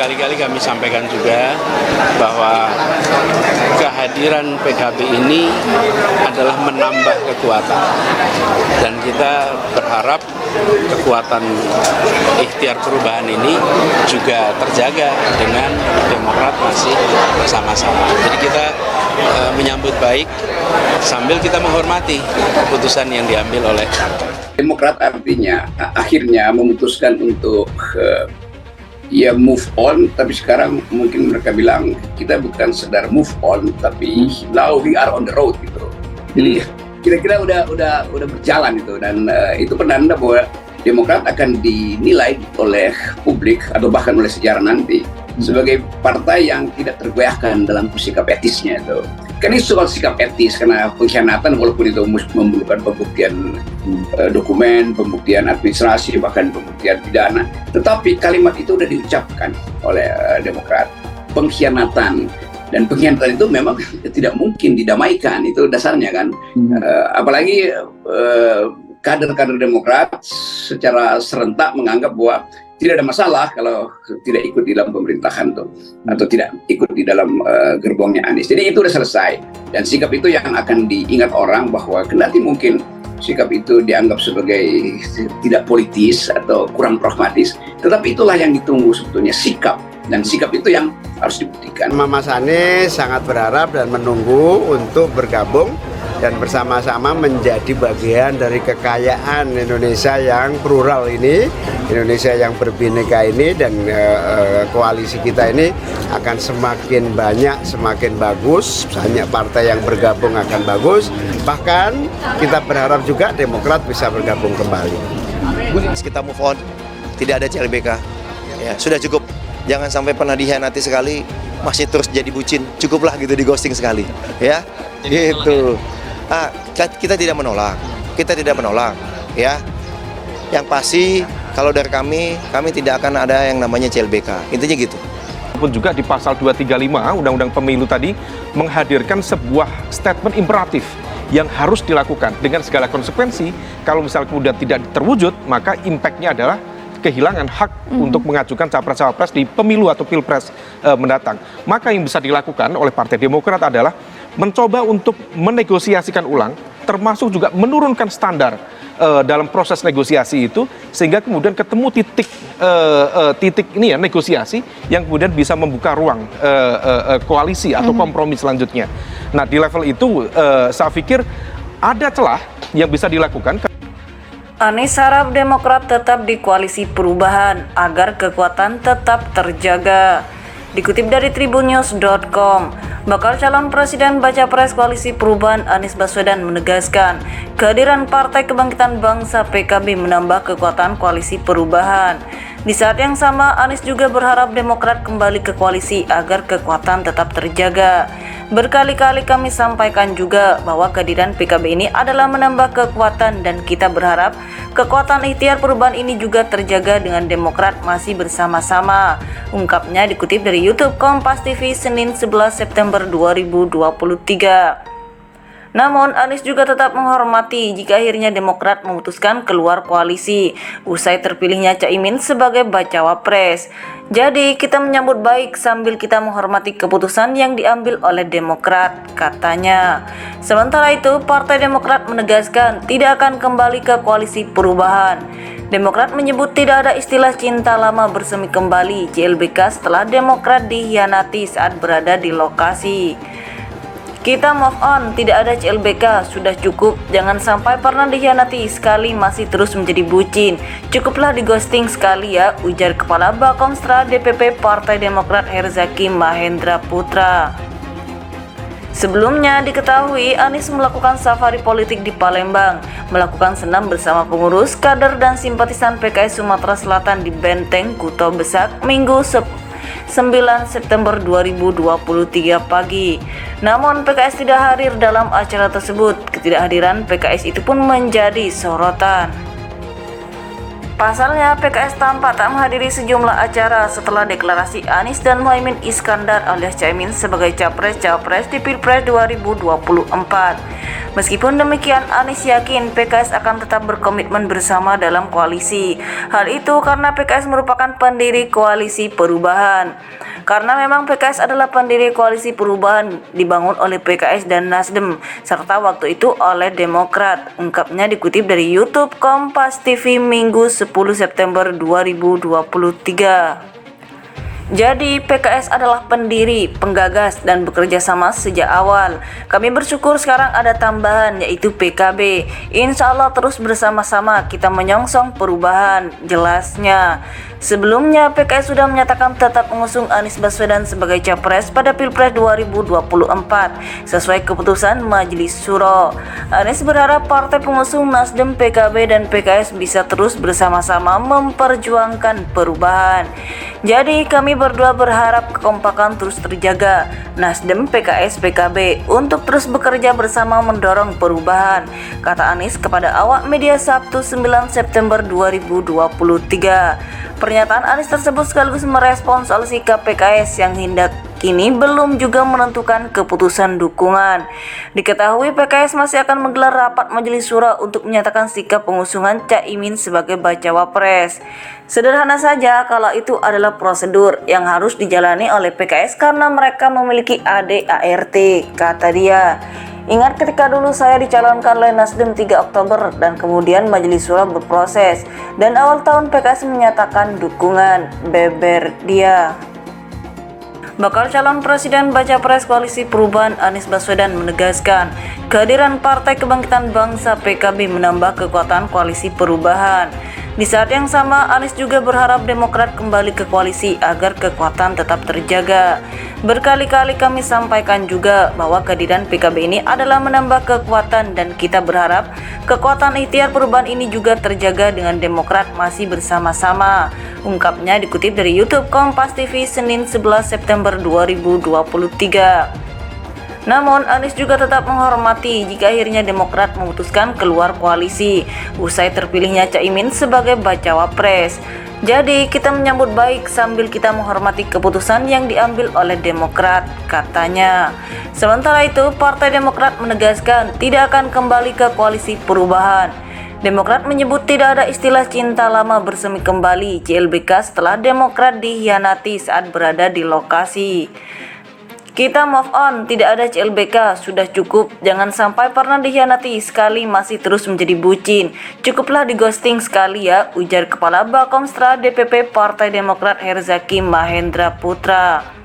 berkali-kali kami sampaikan juga bahwa kehadiran PKB ini adalah menambah kekuatan, dan kita berharap kekuatan ikhtiar perubahan ini juga terjaga dengan Demokrat masih bersama-sama. Jadi kita menyambut baik sambil kita menghormati keputusan yang diambil oleh Demokrat. Artinya akhirnya memutuskan untuk ya move on, tapi sekarang mungkin mereka bilang kita bukan sedar move on, tapi now we are on the road gitu. Jadi kira-kira udah berjalan itu, dan itu penanda bahwa Demokrat akan dinilai oleh publik atau bahkan oleh sejarah nanti sebagai partai yang tidak tergoyahkan dalam sikap etisnya itu. Kan ini soal sikap etis, karena pengkhianatan walaupun itu memerlukan pembuktian dokumen, pembuktian administrasi, bahkan pembuktian pidana. Tetapi kalimat itu sudah diucapkan oleh Demokrat. Pengkhianatan. Dan pengkhianatan itu memang tidak mungkin didamaikan, itu dasarnya kan. Apalagi kader-kader Demokrat secara serentak menganggap bahwa tidak ada masalah kalau tidak ikut di dalam pemerintahan tuh, atau tidak ikut di dalam gerbongnya Anies. Jadi itu sudah selesai, dan sikap itu yang akan diingat orang, bahwa kendati mungkin sikap itu dianggap sebagai tidak politis atau kurang pragmatis, tetapi itulah yang ditunggu sebetulnya, sikap. Dan sikap itu yang harus dibuktikan. Mas Anies sangat berharap dan menunggu untuk bergabung dan bersama-sama menjadi bagian dari kekayaan Indonesia yang plural ini, Indonesia yang berbineka ini, dan koalisi kita ini akan semakin banyak, semakin bagus, banyak partai yang bergabung akan bagus, bahkan kita berharap juga Demokrat bisa bergabung kembali. Kita move on, tidak ada CLBK, ya, sudah cukup. Jangan sampai pernah dikhianati sekali, masih terus jadi bucin, cukuplah gitu, di ghosting sekali, ya, gitu. Kita tidak menolak, ya. Yang pasti kalau dari kami tidak akan ada yang namanya CLBK, intinya gitu. Pun juga di pasal 235 Undang-Undang Pemilu tadi menghadirkan sebuah statement imperatif yang harus dilakukan dengan segala konsekuensi. Kalau misalnya kemudian tidak terwujud, maka impact-nya adalah kehilangan hak untuk mengajukan capres-cawapres di pemilu atau pilpres mendatang. Maka yang bisa dilakukan oleh Partai Demokrat adalah mencoba untuk menegosiasikan ulang, termasuk juga menurunkan standar dalam proses negosiasi itu, sehingga kemudian ketemu titik ini ya, negosiasi yang kemudian bisa membuka ruang koalisi atau kompromi selanjutnya. Nah, di level itu saya pikir ada celah yang bisa dilakukan. Anies harap Demokrat tetap di koalisi perubahan agar kekuatan tetap terjaga. Dikutip dari tribunnews.com, bakal calon presiden baca pres koalisi perubahan Anies Baswedan menegaskan kehadiran Partai Kebangkitan Bangsa PKB menambah kekuatan koalisi perubahan. Di saat yang sama, Anies juga berharap Demokrat kembali ke koalisi agar kekuatan tetap terjaga. Berkali-kali kami sampaikan juga bahwa kehadiran PKB ini adalah menambah kekuatan, dan kita berharap kekuatan ikhtiar perubahan ini juga terjaga dengan Demokrat masih bersama-sama. Ungkapnya dikutip dari YouTube Kompas TV Senin 11 September 2023. Namun Anies juga tetap menghormati jika akhirnya Demokrat memutuskan keluar koalisi usai terpilihnya Caimin sebagai bacawa pres. Jadi kita menyambut baik sambil kita menghormati keputusan yang diambil oleh Demokrat, katanya. Sementara itu, Partai Demokrat menegaskan tidak akan kembali ke koalisi perubahan. Demokrat menyebut tidak ada istilah cinta lama bersemi kembali CLBK setelah Demokrat dikhianati saat berada di lokasi. Kita move on, tidak ada CLBK, sudah cukup. Jangan sampai pernah dikhianati sekali masih terus menjadi bucin. Cukuplah di ghosting sekali ya, ujar Kepala Bakomstra DPP Partai Demokrat Herzaki Mahendra Putra. Sebelumnya diketahui Anies melakukan safari politik di Palembang, melakukan senam bersama pengurus, kader dan simpatisan PKS Sumatera Selatan di Benteng Kuto Besak Minggu 9 September 2023 pagi. Namun PKS tidak hadir dalam acara tersebut. Ketidakhadiran PKS itu pun menjadi sorotan. Pasalnya, PKS tampak tak menghadiri sejumlah acara setelah deklarasi Anies dan Muhaimin Iskandar alias Caimin sebagai Capres-Cawapres di Pilpres 2024. Meskipun demikian, Anies yakin PKS akan tetap berkomitmen bersama dalam koalisi. Hal itu karena PKS merupakan pendiri Koalisi Perubahan. Karena memang PKS adalah pendiri Koalisi Perubahan dibangun oleh PKS dan Nasdem, serta waktu itu oleh Demokrat, ungkapnya dikutip dari YouTube Kompas TV Minggu 10 September 2023. Jadi PKS adalah pendiri, penggagas, dan bekerja sama sejak awal. Kami bersyukur sekarang ada tambahan yaitu PKB. Insya Allah terus bersama-sama kita menyongsong perubahan, jelasnya. Sebelumnya PKS sudah menyatakan tetap mengusung Anies Baswedan sebagai Capres pada Pilpres 2024 sesuai keputusan Majelis Syuro. Anies berharap partai pengusung Nasdem, PKB, dan PKS bisa terus bersama-sama memperjuangkan perubahan. Jadi kami berdua berharap kekompakan terus terjaga, Nasdem, PKS, PKB untuk terus bekerja bersama mendorong perubahan, kata Anies kepada awak media Sabtu 9 September 2023. Pernyataan Anies tersebut sekaligus merespons soal sikap PKS yang hingga kini belum juga menentukan keputusan dukungan. Diketahui PKS masih akan menggelar rapat Majelis Syuro untuk menyatakan sikap pengusungan Caimin sebagai bacawa pres. Sederhana saja kalau itu adalah prosedur yang harus dijalani oleh PKS karena mereka memiliki ADART, kata dia. Ingat ketika dulu saya dicalonkan oleh Nasdem 3 Oktober dan kemudian Majelis Syuro berproses dan awal tahun PKS menyatakan dukungan, beber dia. Bakal calon Presiden Baca Pres Koalisi Perubahan Anies Baswedan menegaskan kehadiran Partai Kebangkitan Bangsa PKB menambah kekuatan Koalisi Perubahan. Di saat yang sama, Anies juga berharap Demokrat kembali ke koalisi agar kekuatan tetap terjaga. Berkali-kali kami sampaikan juga bahwa kehadiran PKB ini adalah menambah kekuatan dan kita berharap kekuatan ikhtiar perubahan ini juga terjaga dengan Demokrat masih bersama-sama, ungkapnya dikutip dari YouTube Kompas TV Senin 11 September 2023. Namun, Anies juga tetap menghormati jika akhirnya Demokrat memutuskan keluar koalisi usai terpilihnya Caimin sebagai bacawa pres. Jadi, kita menyambut baik sambil kita menghormati keputusan yang diambil oleh Demokrat, katanya. Sementara itu, Partai Demokrat menegaskan tidak akan kembali ke koalisi perubahan. Demokrat menyebut tidak ada istilah cinta lama bersemi kembali CLBK setelah Demokrat dikhianati saat berada di lokasi. Kita move on, tidak ada CLBK, sudah cukup, jangan sampai pernah dikhianati sekali masih terus menjadi bucin. Cukuplah di ghosting sekali ya, ujar Kepala Bakomstra DPP Partai Demokrat Herzaki Mahendra Putra.